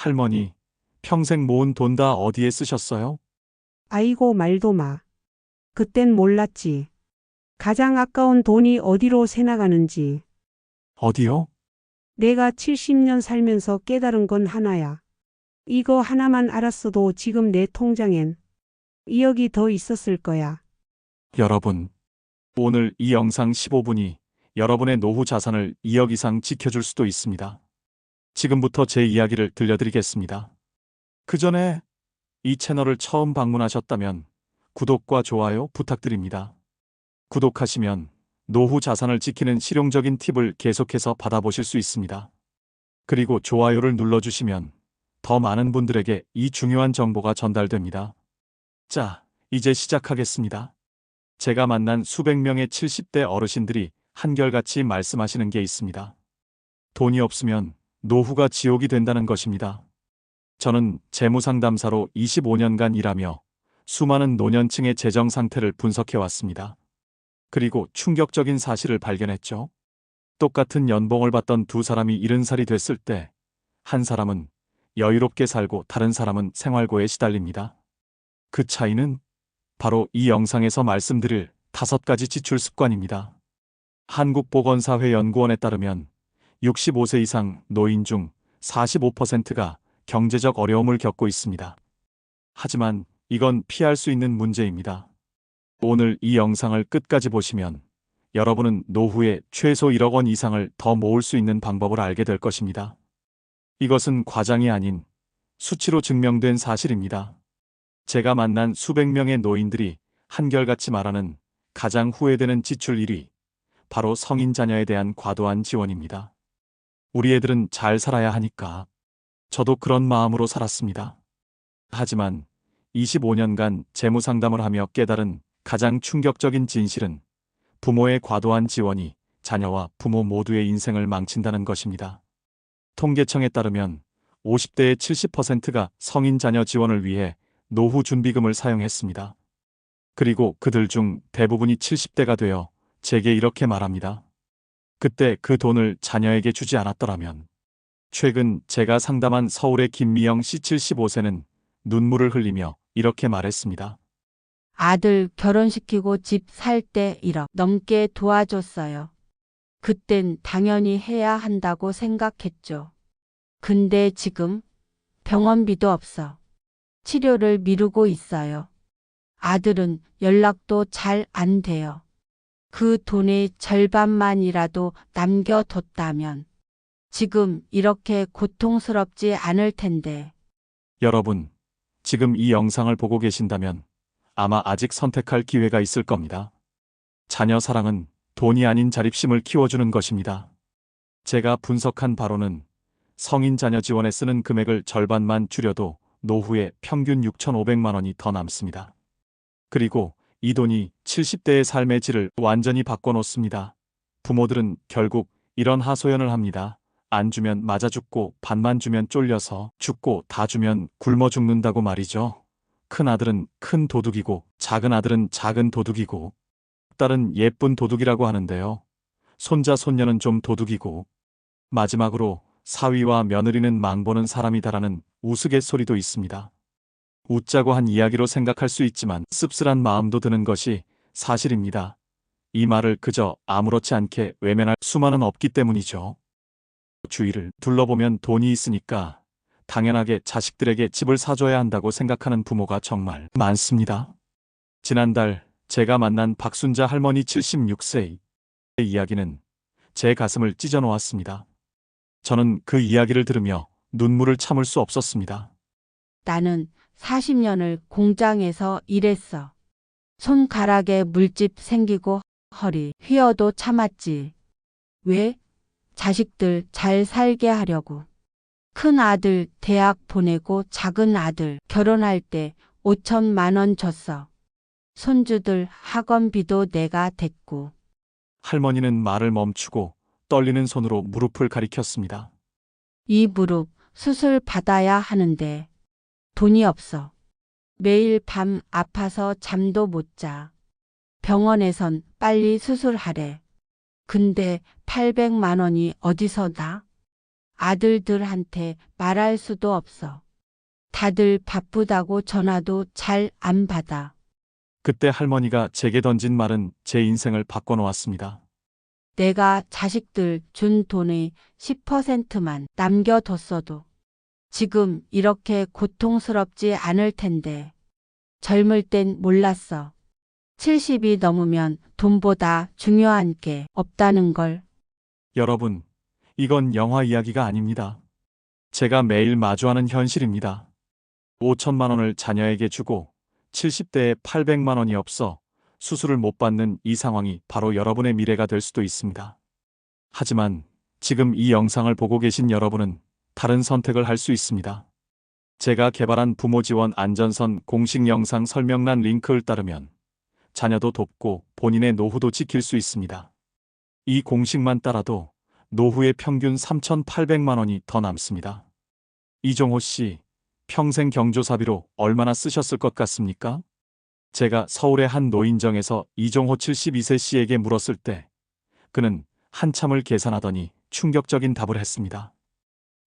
할머니, 평생 모은 돈 다 어디에 쓰셨어요? 아이고 말도 마. 그땐 몰랐지. 가장 아까운 돈이 어디로 새나가는지. 어디요? 내가 70년 살면서 깨달은 건 하나야. 이거 하나만 알았어도 지금 내 통장엔 2억이 더 있었을 거야. 여러분, 오늘 이 영상 15분이 여러분의 노후 자산을 2억 이상 지켜줄 수도 있습니다. 지금부터 제 이야기를 들려드리겠습니다. 그 전에 이 채널을 처음 방문하셨다면 구독과 좋아요 부탁드립니다. 구독하시면 노후 자산을 지키는 실용적인 팁을 계속해서 받아보실 수 있습니다. 그리고 좋아요를 눌러주시면 더 많은 분들에게 이 중요한 정보가 전달됩니다. 자, 이제 시작하겠습니다. 제가 만난 수백 명의 70대 어르신들이 한결같이 말씀하시는 게 있습니다. 돈이 없으면 노후가 지옥이 된다는 것입니다. 저는 재무상담사로 25년간 일하며 수많은 노년층의 재정 상태를 분석해 왔습니다. 그리고 충격적인 사실을 발견했죠. 똑같은 연봉을 받던 두 사람이 70살이 됐을 때, 한 사람은 여유롭게 살고 다른 사람은 생활고에 시달립니다. 그 차이는 바로 이 영상에서 말씀드릴 5가지 지출 습관입니다. 한국보건사회연구원에 따르면 65세 이상 노인 중 45%가 경제적 어려움을 겪고 있습니다. 하지만 이건 피할 수 있는 문제입니다. 오늘 이 영상을 끝까지 보시면 여러분은 노후에 최소 1억 원 이상을 더 모을 수 있는 방법을 알게 될 것입니다. 이것은 과장이 아닌 수치로 증명된 사실입니다. 제가 만난 수백 명의 노인들이 한결같이 말하는 가장 후회되는 지출 1위, 바로 성인 자녀에 대한 과도한 지원입니다. 우리 애들은 잘 살아야 하니까. 저도 그런 마음으로 살았습니다. 하지만 25년간 재무상담을 하며 깨달은 가장 충격적인 진실은 부모의 과도한 지원이 자녀와 부모 모두의 인생을 망친다는 것입니다. 통계청에 따르면 50대의 70%가 성인 자녀 지원을 위해 노후 준비금을 사용했습니다. 그리고 그들 중 대부분이 70대가 되어 제게 이렇게 말합니다. 그때 그 돈을 자녀에게 주지 않았더라면. 최근 제가 상담한 서울의 김미영 씨 75세는 눈물을 흘리며 이렇게 말했습니다. 아들 결혼시키고 집 살 때 1억 넘게 도와줬어요. 그땐 당연히 해야 한다고 생각했죠. 근데 지금 병원비도 없어. 치료를 미루고 있어요. 아들은 연락도 잘 안 돼요. 그 돈의 절반만이라도 남겨뒀다면 지금 이렇게 고통스럽지 않을 텐데. 여러분, 지금 이 영상을 보고 계신다면 아마 아직 선택할 기회가 있을 겁니다. 자녀 사랑은 돈이 아닌 자립심을 키워주는 것입니다. 제가 분석한 바로는 성인 자녀 지원에 쓰는 금액을 절반만 줄여도 노후에 평균 6,500만 원이 더 남습니다. 그리고 이 돈이 70대의 삶의 질을 완전히 바꿔놓습니다. 부모들은 결국 이런 하소연을 합니다. 안 주면 맞아 죽고 반만 주면 쫄려서 죽고 다 주면 굶어 죽는다고 말이죠. 큰 아들은 큰 도둑이고 작은 아들은 작은 도둑이고 딸은 예쁜 도둑이라고 하는데요. 손자 손녀는 좀 도둑이고 마지막으로 사위와 며느리는 망보는 사람이다라는 우스갯소리도 있습니다. 웃자고 한 이야기로 생각할 수 있지만 씁쓸한 마음도 드는 것이 사실입니다. 이 말을 그저 아무렇지 않게 외면할 수만은 없기 때문이죠. 주위를 둘러보면 돈이 있으니까 당연하게 자식들에게 집을 사줘야 한다고 생각하는 부모가 정말 많습니다. 지난달 제가 만난 박순자 할머니 76세의 이야기는 제 가슴을 찢어 놓았습니다. 저는 그 이야기를 들으며 눈물을 참을 수 없었습니다. 나는 40년을 공장에서 일했어. 손가락에 물집 생기고 허리 휘어도 참았지. 왜? 자식들 잘 살게 하려고. 큰 아들 대학 보내고 작은 아들 결혼할 때 5천만 원 줬어. 손주들 학원비도 내가 댔고. 할머니는 말을 멈추고 떨리는 손으로 무릎을 가리켰습니다. 이 무릎 수술 받아야 하는데 돈이 없어. 매일 밤 아파서 잠도 못 자. 병원에선 빨리 수술하래. 근데 800만 원이 어디서 나? 아들들한테 말할 수도 없어. 다들 바쁘다고 전화도 잘 안 받아. 그때 할머니가 제게 던진 말은 제 인생을 바꿔놓았습니다. 내가 자식들 준 돈의 10%만 남겨뒀어도 지금 이렇게 고통스럽지 않을 텐데. 젊을 땐 몰랐어. 70이 넘으면 돈보다 중요한 게 없다는 걸. 여러분, 이건 영화 이야기가 아닙니다. 제가 매일 마주하는 현실입니다. 5천만 원을 자녀에게 주고 70대에 800만 원이 없어 수술을 못 받는 이 상황이 바로 여러분의 미래가 될 수도 있습니다. 하지만 지금 이 영상을 보고 계신 여러분은 다른 선택을 할 수 있습니다. 제가 개발한 부모 지원 안전선 공식 영상 설명란 링크를 따르면 자녀도 돕고 본인의 노후도 지킬 수 있습니다. 이 공식만 따라도 노후의 평균 3,800만 원이 더 남습니다. 이종호 씨, 평생 경조사비로 얼마나 쓰셨을 것 같습니까? 제가 서울의 한 노인정에서 이종호 72세 씨에게 물었을 때 그는 한참을 계산하더니 충격적인 답을 했습니다.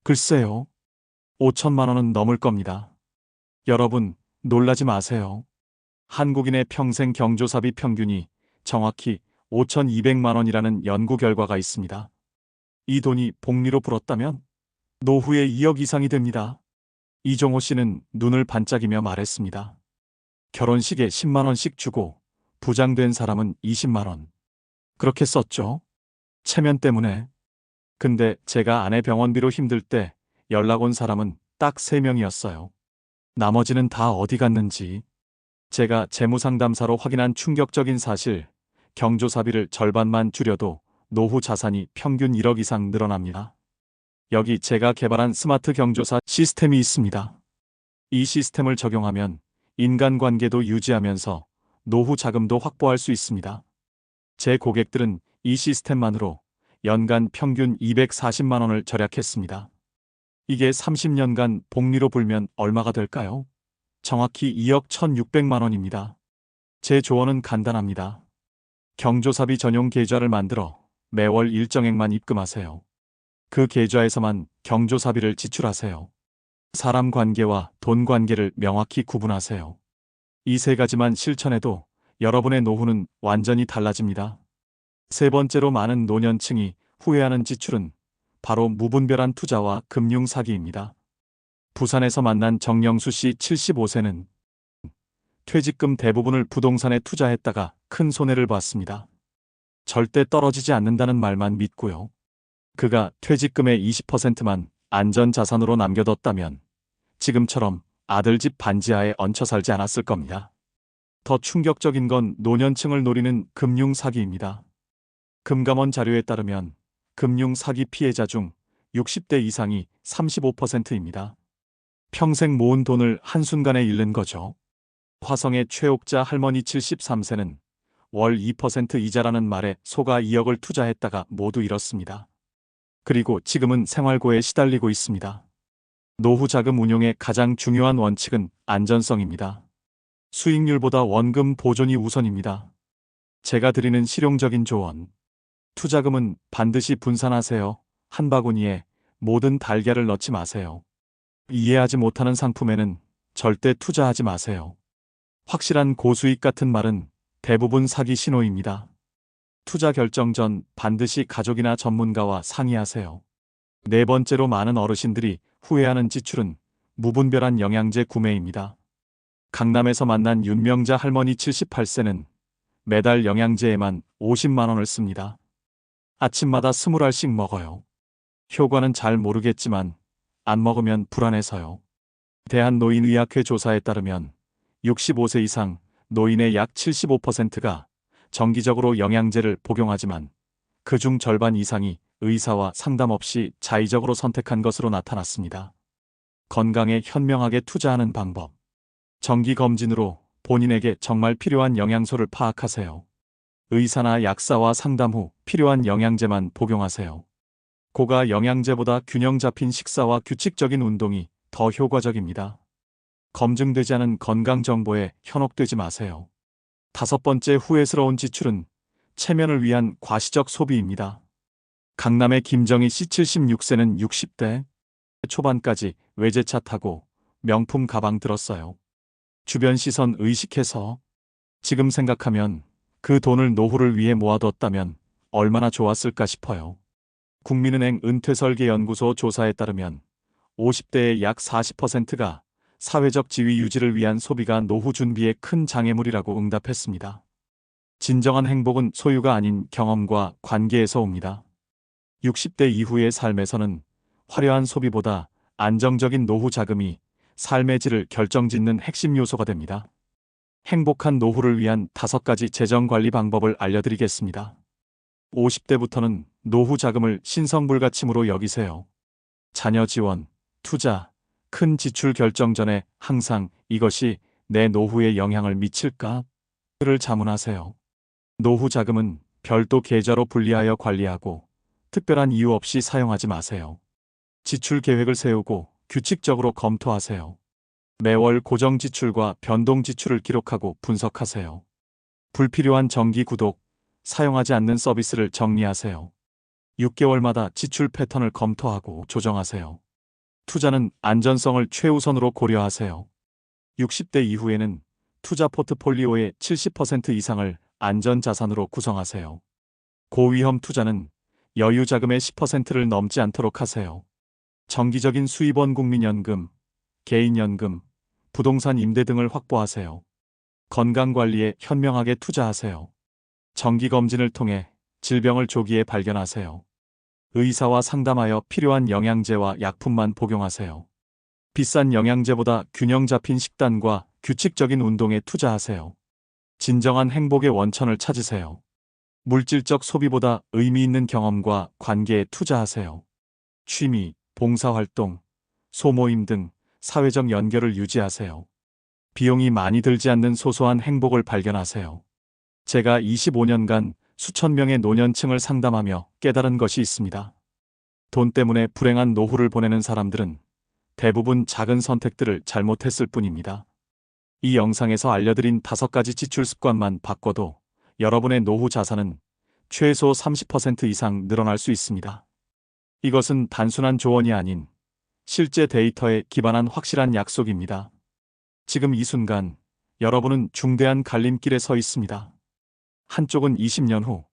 글쎄요. 5천만 원은 넘을 겁니다. 여러분, 놀라지 마세요. 한국인의 평생 경조사비 평균이 정확히 5,200만 원이라는 연구 결과가 있습니다. 이 돈이 복리로 불었다면 노후에 2억 이상이 됩니다. 이종호 씨는 눈을 반짝이며 말했습니다. 결혼식에 10만 원씩 주고 부장된 사람은 20만 원. 그렇게 썼죠. 체면 때문에. 근데 제가 아내 병원비로 힘들 때 연락 온 사람은 딱 3명이었어요. 나머지는 다 어디 갔는지. 제가 재무상담사로 확인한 충격적인 사실, 경조사비를 절반만 줄여도 노후 자산이 평균 1억 이상 늘어납니다. 여기 제가 개발한 스마트 경조사 시스템이 있습니다. 이 시스템을 적용하면 인간관계도 유지하면서 노후 자금도 확보할 수 있습니다. 제 고객들은 이 시스템만으로 연간 평균 240만 원을 절약했습니다. 이게 30년간 복리로 불면 얼마가 될까요? 정확히 2억 1,600만 원입니다. 제 조언은 간단합니다. 경조사비 전용 계좌를 만들어 매월 일정액만 입금하세요. 그 계좌에서만 경조사비를 지출하세요. 사람 관계와 돈 관계를 명확히 구분하세요. 이 3가지만 실천해도 여러분의 노후는 완전히 달라집니다. 3번째로 많은 노년층이 후회하는 지출은 바로 무분별한 투자와 금융 사기입니다. 부산에서 만난 정영수 씨 75세는 퇴직금 대부분을 부동산에 투자했다가 큰 손해를 봤습니다. 절대 떨어지지 않는다는 말만 믿고요. 그가 퇴직금의 20%만 안전자산으로 남겨뒀다면 지금처럼 아들 집 반지하에 얹혀 살지 않았을 겁니다. 더 충격적인 건 노년층을 노리는 금융 사기입니다. 금감원 자료에 따르면 금융 사기 피해자 중 60대 이상이 35%입니다. 평생 모은 돈을 한순간에 잃는 거죠. 화성의 최옥자 할머니 73세는 월 2% 이자라는 말에 속아 2억을 투자했다가 모두 잃었습니다. 그리고 지금은 생활고에 시달리고 있습니다. 노후 자금 운용의 가장 중요한 원칙은 안전성입니다. 수익률보다 원금 보존이 우선입니다. 제가 드리는 실용적인 조언. 투자금은 반드시 분산하세요. 한 바구니에 모든 달걀을 넣지 마세요. 이해하지 못하는 상품에는 절대 투자하지 마세요. 확실한 고수익 같은 말은 대부분 사기 신호입니다. 투자 결정 전 반드시 가족이나 전문가와 상의하세요. 4번째로 많은 어르신들이 후회하는 지출은 무분별한 영양제 구매입니다. 강남에서 만난 윤명자 할머니 78세는 매달 영양제에만 50만 원을 씁니다. 아침마다 20알씩 먹어요. 효과는 잘 모르겠지만 안 먹으면 불안해서요. 대한노인의학회 조사에 따르면 65세 이상 노인의 약 75%가 정기적으로 영양제를 복용하지만 그중 절반 이상이 의사와 상담 없이 자의적으로 선택한 것으로 나타났습니다. 건강에 현명하게 투자하는 방법. 정기검진으로 본인에게 정말 필요한 영양소를 파악하세요. 의사나 약사와 상담 후 필요한 영양제만 복용하세요. 고가 영양제보다 균형 잡힌 식사와 규칙적인 운동이 더 효과적입니다. 검증되지 않은 건강 정보에 현혹되지 마세요. 5번째 후회스러운 지출은 체면을 위한 과시적 소비입니다. 강남의 김정희 씨 76세는 60대 초반까지 외제차 타고 명품 가방 들었어요. 주변 시선 의식해서. 지금 생각하면 그 돈을 노후를 위해 모아뒀다면 얼마나 좋았을까 싶어요. 국민은행 은퇴설계연구소 조사에 따르면 50대의 약 40%가 사회적 지위 유지를 위한 소비가 노후 준비에 큰 장애물이라고 응답했습니다. 진정한 행복은 소유가 아닌 경험과 관계에서 옵니다. 60대 이후의 삶에서는 화려한 소비보다 안정적인 노후 자금이 삶의 질을 결정짓는 핵심 요소가 됩니다. 행복한 노후를 위한 5가지 재정 관리 방법을 알려드리겠습니다. 50대부터는 노후 자금을 신성불가침으로 여기세요. 자녀 지원, 투자, 큰 지출 결정 전에 항상 이것이 내 노후에 영향을 미칠까를 자문하세요. 노후 자금은 별도 계좌로 분리하여 관리하고 특별한 이유 없이 사용하지 마세요. 지출 계획을 세우고 규칙적으로 검토하세요. 매월 고정 지출과 변동 지출을 기록하고 분석하세요. 불필요한 정기 구독, 사용하지 않는 서비스를 정리하세요. 6개월마다 지출 패턴을 검토하고 조정하세요. 투자는 안전성을 최우선으로 고려하세요. 60대 이후에는 투자 포트폴리오의 70% 이상을 안전자산으로 구성하세요. 고위험 투자는 여유 자금의 10%를 넘지 않도록 하세요. 정기적인 수입원 국민연금, 개인연금, 부동산 임대 등을 확보하세요. 건강관리에 현명하게 투자하세요. 정기검진을 통해 질병을 조기에 발견하세요. 의사와 상담하여 필요한 영양제와 약품만 복용하세요. 비싼 영양제보다 균형 잡힌 식단과 규칙적인 운동에 투자하세요. 진정한 행복의 원천을 찾으세요. 물질적 소비보다 의미 있는 경험과 관계에 투자하세요. 취미, 봉사활동, 소모임 등 사회적 연결을 유지하세요. 비용이 많이 들지 않는 소소한 행복을 발견하세요. 제가 25년간 수천 명의 노년층을 상담하며 깨달은 것이 있습니다. 돈 때문에 불행한 노후를 보내는 사람들은 대부분 작은 선택들을 잘못했을 뿐입니다. 이 영상에서 알려드린 5가지 지출 습관만 바꿔도 여러분의 노후 자산은 최소 30% 이상 늘어날 수 있습니다. 이것은 단순한 조언이 아닌 실제 데이터에 기반한 확실한 약속입니다. 지금 이 순간 여러분은 중대한 갈림길에 서 있습니다. 한쪽은 20년 후,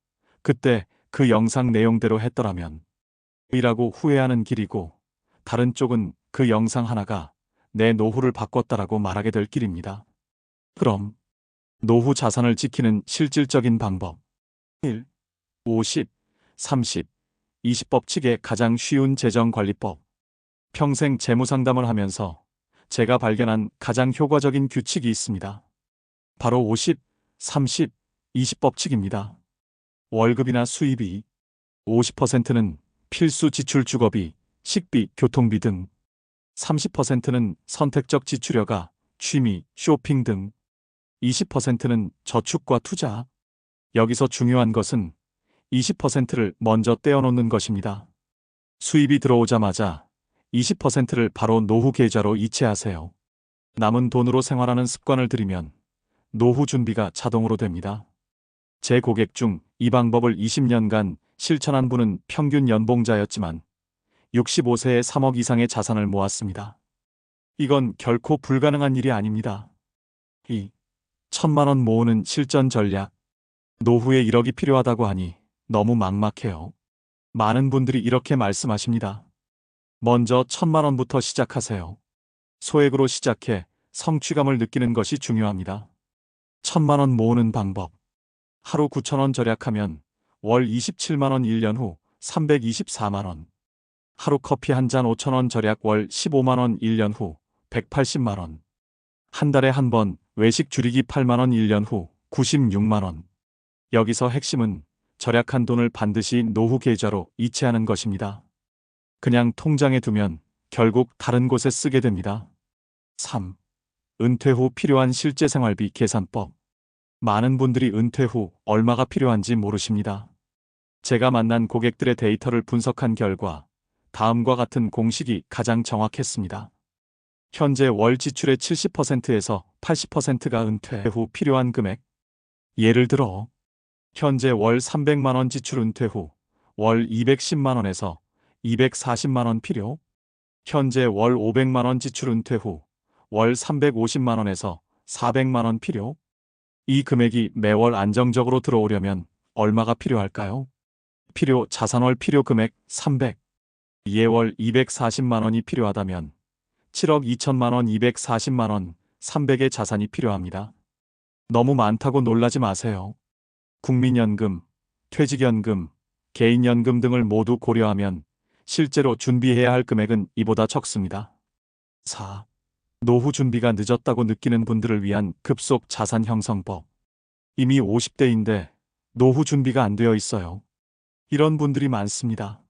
그때 그 영상 내용대로 했더라면 이라고 후회하는 길이고, 다른 쪽은 그 영상 하나가 내 노후를 바꿨다라고 말하게 될 길입니다. 그럼 노후 자산을 지키는 실질적인 방법 1. 50, 30, 20 법칙의 가장 쉬운 재정관리법. 평생 재무상담을 하면서 제가 발견한 가장 효과적인 규칙이 있습니다. 바로 50, 30, 20 법칙입니다. 월급이나 수입이 50%는 필수 지출 주거비, 식비, 교통비 등, 30%는 선택적 지출여가, 취미, 쇼핑 등, 20%는 저축과 투자. 여기서 중요한 것은 20%를 먼저 떼어놓는 것입니다. 수입이 들어오자마자 20%를 바로 노후 계좌로 이체하세요. 남은 돈으로 생활하는 습관을 들이면 노후 준비가 자동으로 됩니다. 제 고객 중 이 방법을 20년간 실천한 분은 평균 연봉자였지만 65세에 3억 이상의 자산을 모았습니다. 이건 결코 불가능한 일이 아닙니다. 2. 1,000만 원 모으는 실전 전략. 노후에 1억이 필요하다고 하니 너무 막막해요. 많은 분들이 이렇게 말씀하십니다. 먼저 1,000만 원부터 시작하세요. 소액으로 시작해 성취감을 느끼는 것이 중요합니다. 1,000만 원 모으는 방법. 하루 9,000원 절약하면 월 27만 원, 1년 후 324만 원. 하루 커피 한 잔 5,000원 절약 월 15만 원, 1년 후 180만 원. 한 달에 한 번 외식 줄이기 8만 원, 1년 후 96만 원. 여기서 핵심은 절약한 돈을 반드시 노후 계좌로 이체하는 것입니다. 그냥 통장에 두면 결국 다른 곳에 쓰게 됩니다. 3. 은퇴 후 필요한 실제 생활비 계산법. 많은 분들이 은퇴 후 얼마가 필요한지 모르십니다. 제가 만난 고객들의 데이터를 분석한 결과 다음과 같은 공식이 가장 정확했습니다. 현재 월 지출의 70%에서 80%가 은퇴 후 필요한 금액. 예를 들어 현재 월 300만 원 지출, 은퇴 후 월 210만 원에서 240만 원 필요. 현재 월 500만 원 지출 은퇴 후 월 350만 원에서 400만 원 필요. 이 금액이 매월 안정적으로 들어오려면 얼마가 필요할까요? 필요 자산월 필요 금액 300. 예월 240만 원이 필요하다면 7억 2천만 원 240만 원 300의 자산이 필요합니다. 너무 많다고 놀라지 마세요. 국민연금, 퇴직연금, 개인연금 등을 모두 고려하면 실제로 준비해야 할 금액은 이보다 적습니다. 4. 노후 준비가 늦었다고 느끼는 분들을 위한 급속 자산 형성법. 이미 50대인데 노후 준비가 안 되어 있어요. 이런 분들이 많습니다.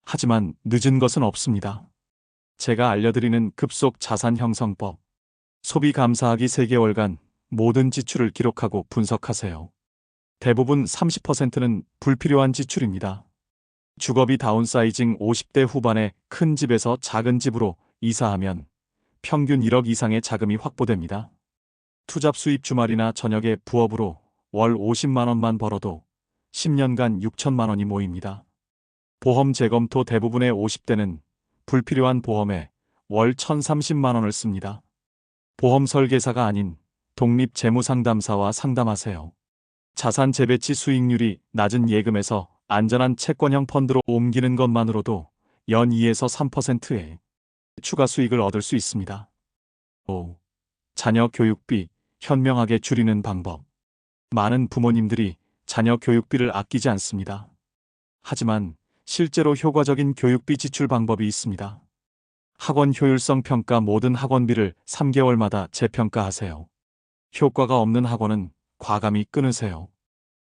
하지만 늦은 것은 없습니다. 제가 알려드리는 급속 자산 형성법. 소비 감사하기 3개월간 모든 지출을 기록하고 분석하세요. 대부분 30%는 불필요한 지출입니다. 주거비 다운사이징 50대 후반에 큰 집에서 작은 집으로 이사하면 평균 1억 이상의 자금이 확보됩니다. 투잡 수입 주말이나 저녁에 부업으로 월 50만 원만 벌어도 10년간 6천만 원이 모입니다. 보험 재검토 대부분의 50대는 불필요한 보험에 월 1,030만 원을 씁니다. 보험 설계사가 아닌 독립 재무상담사와 상담하세요. 자산 재배치 수익률이 낮은 예금에서 안전한 채권형 펀드로 옮기는 것만으로도 연 2에서 3%의 추가 수익을 얻을 수 있습니다. 5. 자녀 교육비 현명하게 줄이는 방법. 많은 부모님들이 자녀 교육비를 아끼지 않습니다. 하지만 실제로 효과적인 교육비 지출 방법이 있습니다. 학원 효율성 평가. 모든 학원비를 3개월마다 재평가하세요. 효과가 없는 학원은 과감히 끊으세요.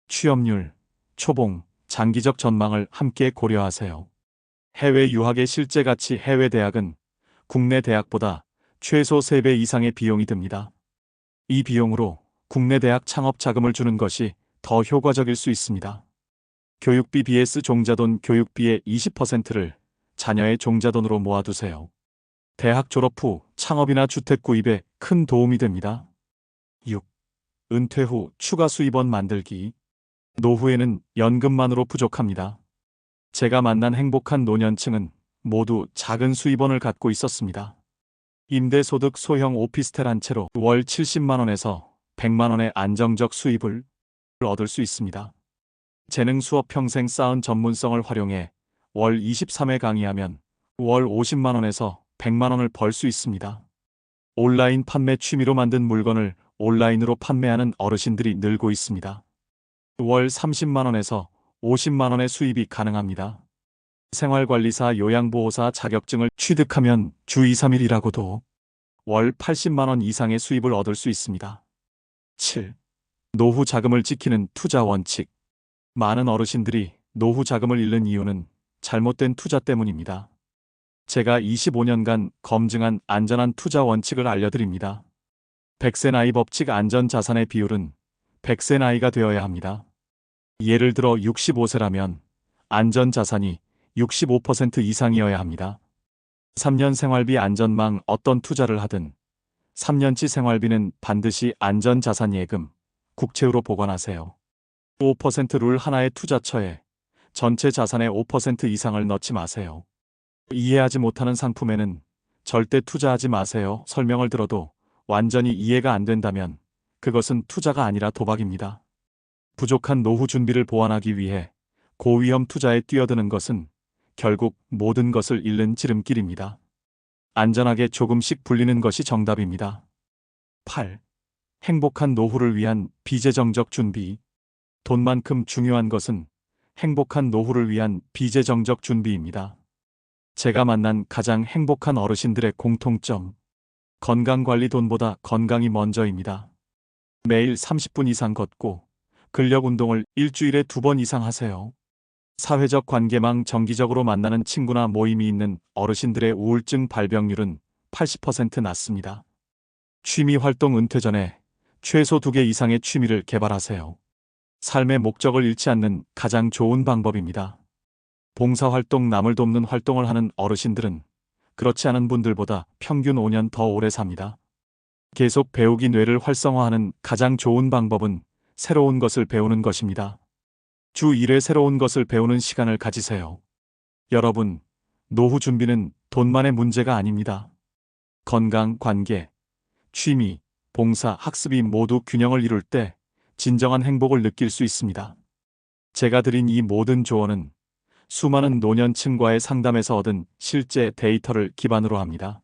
취업률, 초봉, 장기적 전망을 함께 고려하세요. 해외 유학의 실제 가치. 해외 대학은 국내 대학보다 최소 3배 이상의 비용이 듭니다. 이 비용으로 국내 대학 창업 자금을 주는 것이 더 효과적일 수 있습니다. 교육비 vs 종자돈. 교육비의 20%를 자녀의 종자돈으로 모아두세요. 대학 졸업 후 창업이나 주택 구입에 큰 도움이 됩니다. 6. 은퇴 후 추가 수입원 만들기. 노후에는 연금만으로 부족합니다. 제가 만난 행복한 노년층은 모두 작은 수입원을 갖고 있었습니다. 임대소득 소형 오피스텔 한 채로 월 70만 원에서 100만 원의 안정적 수입을 얻을 수 있습니다. 재능 수업 평생 쌓은 전문성을 활용해 월 23회 강의하면 월 50만 원에서 100만 원을 벌 수 있습니다. 온라인 판매. 취미로 만든 물건을 온라인으로 판매하는 어르신들이 늘고 있습니다. 월 30만 원에서 50만 원의 수입이 가능합니다. 생활관리사 요양보호사 자격증을 취득하면 주 2, 3일 일하고도 월 80만 원 이상의 수입을 얻을 수 있습니다. 7. 노후 자금을 지키는 투자 원칙. 많은 어르신들이 노후 자금을 잃는 이유는 잘못된 투자 때문입니다. 제가 25년간 검증한 안전한 투자 원칙을 알려드립니다. 100세 나이 법칙. 안전자산의 비율은 100세 나이가 되어야 합니다. 예를 들어 65세라면 안전자산이 65% 이상이어야 합니다. 3년 생활비. 안전망. 어떤 투자를 하든 3년치 생활비는 반드시 안전자산 예금, 국채로 보관하세요. 5% 룰. 하나의 투자처에 전체 자산의 5% 이상을 넣지 마세요. 이해하지 못하는 상품에는 절대 투자하지 마세요. 설명을 들어도 완전히 이해가 안 된다면 그것은 투자가 아니라 도박입니다. 부족한 노후 준비를 보완하기 위해 고위험 투자에 뛰어드는 것은 결국 모든 것을 잃는 지름길입니다. 안전하게 조금씩 불리는 것이 정답입니다. 8. 행복한 노후를 위한 비재정적 준비. 돈만큼 중요한 것은 행복한 노후를 위한 비재정적 준비입니다. 제가 만난 가장 행복한 어르신들의 공통점. 건강관리. 돈보다 건강이 먼저입니다. 매일 30분 이상 걷고 근력 운동을 일주일에 2번 이상 하세요. 사회적 관계망. 정기적으로 만나는 친구나 모임이 있는 어르신들의 우울증 발병률은 80% 낮습니다. 취미 활동. 은퇴 전에 최소 2개 이상의 취미를 개발하세요. 삶의 목적을 잃지 않는 가장 좋은 방법입니다. 봉사활동. 남을 돕는 활동을 하는 어르신들은 그렇지 않은 분들보다 평균 5년 더 오래 삽니다. 계속 배우기. 뇌를 활성화하는 가장 좋은 방법은 새로운 것을 배우는 것입니다. 주 1회 새로운 것을 배우는 시간을 가지세요. 여러분, 노후 준비는 돈만의 문제가 아닙니다. 건강, 관계, 취미, 봉사, 학습이 모두 균형을 이룰 때 진정한 행복을 느낄 수 있습니다. 제가 드린 이 모든 조언은 수많은 노년층과의 상담에서 얻은 실제 데이터를 기반으로 합니다.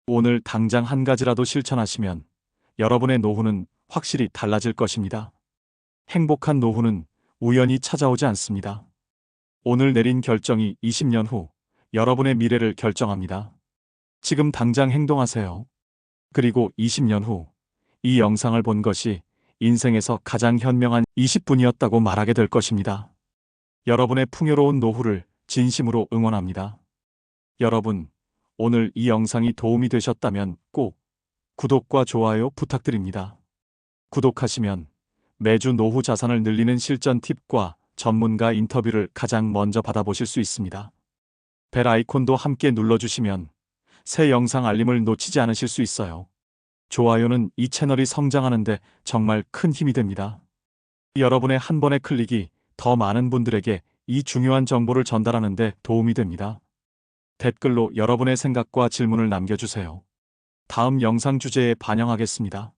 오늘 당장 한 가지라도 실천하시면 여러분의 노후는 확실히 달라질 것입니다. 행복한 노후는 우연히 찾아오지 않습니다. 오늘 내린 결정이 20년 후 여러분의 미래를 결정합니다. 지금 당장 행동하세요. 그리고 20년 후 이 영상을 본 것이 인생에서 가장 현명한 20분이었다고 말하게 될 것입니다. 여러분의 풍요로운 노후를 진심으로 응원합니다. 여러분, 오늘 이 영상이 도움이 되셨다면 꼭 구독과 좋아요 부탁드립니다. 구독하시면 매주 노후 자산을 늘리는 실전 팁과 전문가 인터뷰를 가장 먼저 받아보실 수 있습니다. 벨 아이콘도 함께 눌러주시면 새 영상 알림을 놓치지 않으실 수 있어요. 좋아요는 이 채널이 성장하는데 정말 큰 힘이 됩니다. 여러분의 한 번의 클릭이 더 많은 분들에게 이 중요한 정보를 전달하는 데 도움이 됩니다. 댓글로 여러분의 생각과 질문을 남겨주세요. 다음 영상 주제에 반영하겠습니다.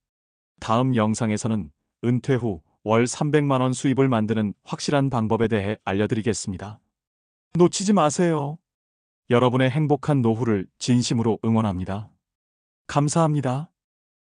다음 영상에서는 은퇴 후 월 300만 원 수입을 만드는 확실한 방법에 대해 알려드리겠습니다. 놓치지 마세요. 여러분의 행복한 노후를 진심으로 응원합니다. 감사합니다.